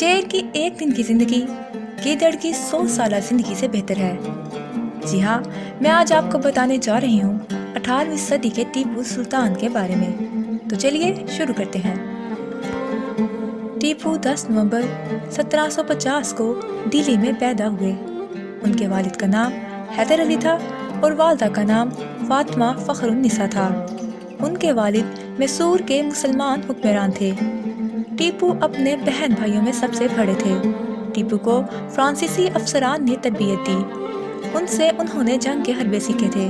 شیر کی ایک دن کی زندگی گیدڑ کی 100 سالہ زندگی سے بہتر ہے۔ جی ہاں، میں آج آپ کو بتانے جا رہی ہوں 18ویں صدی کے ٹیپو سلطان کے بارے میں۔ تو چلیے شروع کرتے ہیں۔ ٹیپو 10 نومبر 1750 کو دلی میں پیدا ہوئے۔ ان کے والد کا نام حیدر علی تھا اور والدہ کا نام فاطمہ فخر النساء تھا۔ ان کے والد میسور کے مسلمان حکمران تھے۔ ٹیپو اپنے بہن بھائیوں میں سب سے بڑے تھے۔ ٹیپو کو فرانسیسی افسران نے تربیت دی۔ ان سے انہوں نے جنگ کے حربے سیکھے تھے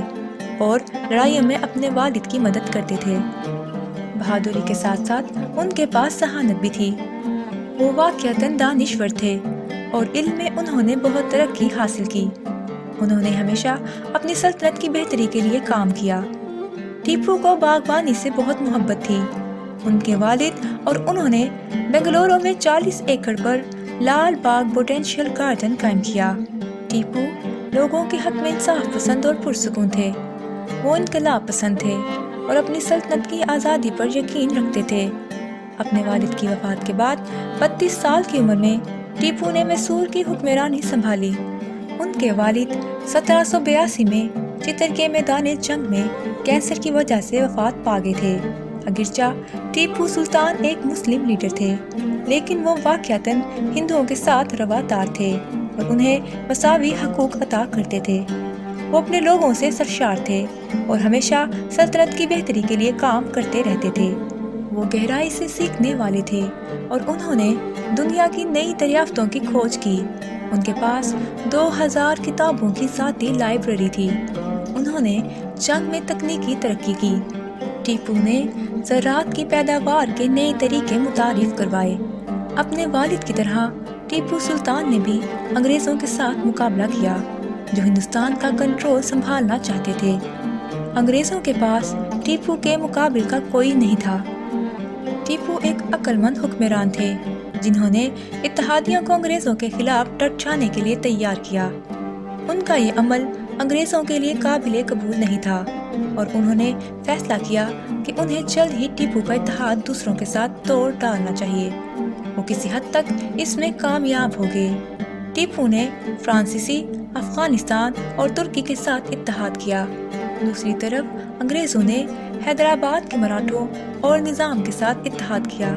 اور لڑائیوں میں اپنے والد کی مدد کرتے تھے۔ بہادری کے ساتھ ساتھ ان کے پاس ذہانت بھی تھی۔ وہ واقعتاً دانشور تھے اور علم میں انہوں نے بہت ترقی حاصل کی۔ انہوں نے ہمیشہ اپنی سلطنت کی بہتری کے لیے کام کیا۔ ٹیپو کو باغبانی سے بہت محبت تھی۔ ان کے والد اور انہوں نے بنگلورو میں 40 ایکڑ پر لال باغ بوٹینشیل گارڈن قائم کیا۔ ٹیپو لوگوں کے حق میں انصاف پسند اور پرسکون تھے۔ وہ انقلاب پسند تھے اور اپنی سلطنت کی آزادی پر یقین رکھتے تھے۔ اپنے والد کی وفات کے بعد 32 سال کی عمر میں ٹیپو نے میسور کی حکمرانی سنبھالی۔ ان کے والد 1782 میں چتر کے میدان جنگ میں کینسر کی وجہ سے وفات پا گئے تھے۔ اگرچہ ٹیپو سلطان ایک مسلم لیڈر تھے، لیکن وہ واقعتاً ہندوؤں کے ساتھ روادار تھے اور انہیں مساوی حقوق عطا کرتے تھے۔ وہ اپنے لوگوں سے سرشار تھے اور ہمیشہ سلطنت کی بہتری کے لیے کام کرتے رہتے تھے۔ وہ گہرائی سے سیکھنے والے تھے اور انہوں نے دنیا کی نئی دریافتوں کی کھوج کی۔ ان کے پاس 2000 کتابوں کی ذاتی لائبریری تھی۔ انہوں نے جنگ میں تکنیکی ترقی کی۔ ٹیپو نے زراعت کی پیداوار کے نئے طریقے متعارف کروائے۔ اپنے والد کی طرح ٹیپو سلطان نے بھی انگریزوں کے ساتھ مقابلہ کیا، جو ہندوستان کا کنٹرول سنبھالنا چاہتے تھے۔ انگریزوں کے پاس ٹیپو کے مقابل کا کوئی نہیں تھا۔ ٹیپو ایک عقل مند حکمران تھے، جنہوں نے اتحادیوں کو انگریزوں کے خلاف ڈٹ جانے کے لیے تیار کیا۔ ان کا یہ عمل انگریزوں کے لیے قابل قبول نہیں تھا اور انہوں نے فیصلہ کیا کہ انہیں جلد ہی ٹیپو کا اتحاد دوسروں کے ساتھ توڑ ڈالنا چاہیے۔ وہ کسی حد تک اس میں کامیاب ہو گئے۔ ٹیپو نے فرانسیسی، افغانستان اور ترکی کے ساتھ اتحاد کیا۔ دوسری طرف انگریزوں نے حیدرآباد کے مراٹھوں اور نظام کے ساتھ اتحاد کیا۔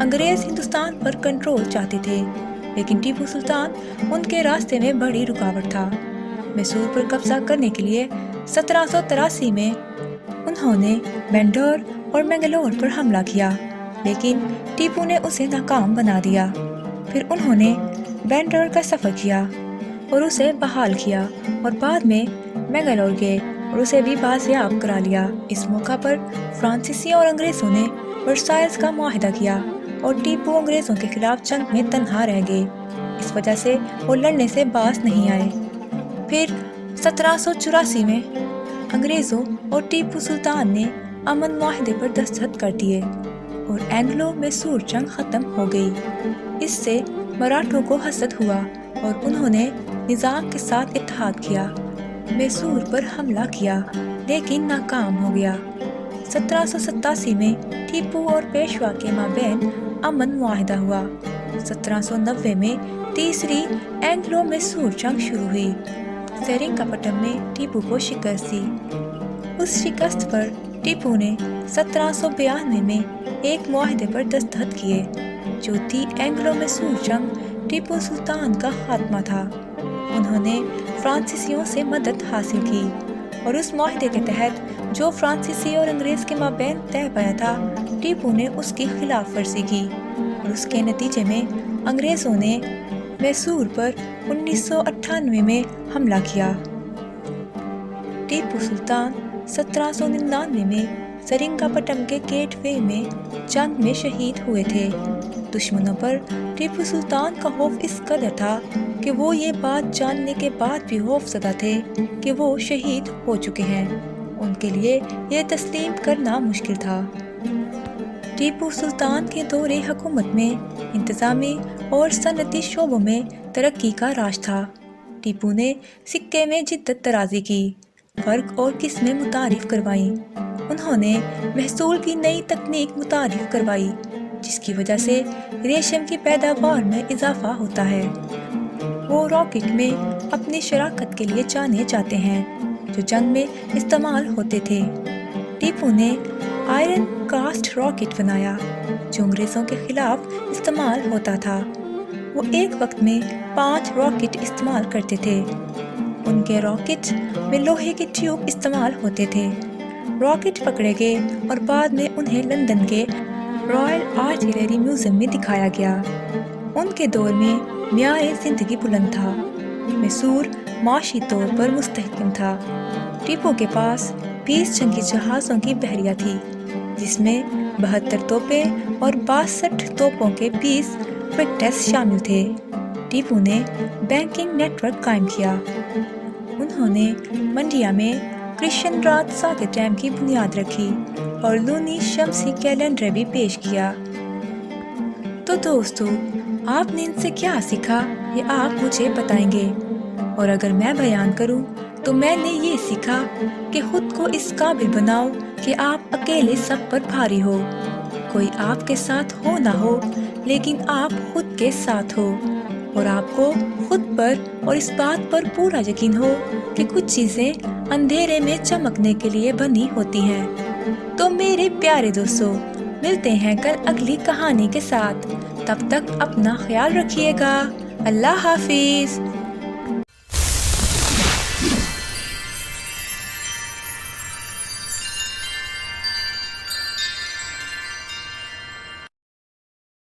انگریز ہندوستان پر کنٹرول چاہتے تھے، لیکن ٹیپو سلطان ان کے راستے میں بڑی رکاوٹ تھا۔ میسور پر قبضہ کرنے کے لیے 1783 میں انہوں نے بنڈور اور منگلور پر حملہ کیا، لیکن ٹیپو نے اسے ناکام بنا دیا۔ پھر انہوں نے بنڈور کا سفر کیا اور اسے بحال کیا اور بعد میں منگلور گئے اور اسے بھی بازیاب کرا لیا۔ اس موقع پر فرانسیسی اور انگریزوں نے ورسائلز کا معاہدہ کیا اور ٹیپو انگریزوں کے خلاف جنگ میں تنہا رہ گئے۔ اس وجہ سے وہ لڑنے سے باز نہیں آئے۔ پھر 1784 میں انگریزوں اور ٹیپو سلطان نے امن معاہدے پر دستخط کر دیے اور اینگلو میسور جنگ ختم ہو گئی۔ اس سے مراٹھوں کو حسد ہوا اور انہوں نے نظام کے ساتھ اتحاد کیا، میسور پر حملہ کیا، لیکن ناکام ہو گیا۔ 1787 میں ٹیپو اور پیشوا کے مابین امن معاہدہ ہوا۔ 1790 میں تیسری اینگلو میسور جنگ شروع ہوئی۔ سرنگاپٹم میں ٹیپو کو شکست دی۔ اس شکست پر ٹیپو نے 1792 میں ایک معاہدے پر دستخط کیے۔ چوتھی اینگلو میسور جنگ ٹیپو سلطان کا خاتمہ تھا۔ انہوں نے فرانسیسیوں سے مدد حاصل کی اور اس معاہدے کے تحت جو فرانسیسی اور انگریز کے مابین طے پایا تھا، ٹیپو نے اس کی خلاف ورزی کی اور اس کے نتیجے میں انگریزوں نے میسور پر 1998 میں حملہ کیا۔ ٹیپو سلطان 1799 میں سرنگاپٹم کے گیٹ وے میں جنگ میں شہید ہوئے تھے۔ دشمنوں پر ٹیپو سلطان کا خوف اس قدر تھا کہ وہ یہ بات جاننے کے بعد بھی خوفزدہ تھے کہ وہ شہید ہو چکے ہیں۔ ان کے لیے یہ تسلیم کرنا مشکل تھا۔ ٹیپو سلطان کے دور حکومت میں انتظامی اور صنعتی شعبوں میں ترقی کا راج تھا۔ ٹیپو نے سکے میں جدت طرازی کی، فرق اور قسمیں متعارف کروائیں۔ انہوں نے محصول کی نئی تکنیک متعارف کروائی، جس کی وجہ سے ریشم کی پیداوار میں اضافہ ہوتا ہے۔ وہ راکٹ میں اپنی شراکت کے لیے جانے جاتے ہیں جو جنگ میں استعمال ہوتے تھے۔ ٹیپو نے آئرن کاسٹ راکٹ بنایا جو انگریزوں کے خلاف استعمال ہوتا تھا۔ وہ ایک وقت میں 5 راکٹ استعمال کرتے تھے۔ ان کے راکٹ میں لوہے کے ٹیوب استعمال ہوتے تھے۔ راکٹ پکڑے گئے اور بعد میں انہیں لندن کے رائل آرٹلری میوزیم میں دکھایا گیا۔ ان کے دور میں معیار زندگی بلند تھا، میسور معاشی طور پر مستحکم تھا۔ ٹیپو کے پاس 20 جنگی جہازوں کی بحریہ تھی، جس میں 72 توپیں اور 62 توپوں کے 20 فریگیٹس شامل تھے۔ ٹیپو نے بینکنگ نیٹ ورک قائم کیا۔ انہوں نے منڈیا میں کرسچین رات ساگے ڈیم کی بنیاد رکھی اور لونی شمسی کیلنڈر بھی پیش کیا۔ تو دوستو، آپ نے ان سے کیا سیکھا یہ آپ مجھے بتائیں گے، اور اگر میں بیان کروں تو میں نے یہ سیکھا کہ خود کو اس قابل بناؤ کہ آپ اکیلے سب پر بھاری ہو۔ کوئی آپ کے ساتھ ہو نہ ہو، لیکن آپ خود کے ساتھ ہو، اور آپ کو خود پر اور اس بات پر پورا یقین ہو کہ کچھ چیزیں اندھیرے میں چمکنے کے لیے بنی ہوتی ہیں۔ تو میرے پیارے دوستو، ملتے ہیں کل اگلی کہانی کے ساتھ۔ تب تک اپنا خیال رکھیے گا۔ اللہ حافظ۔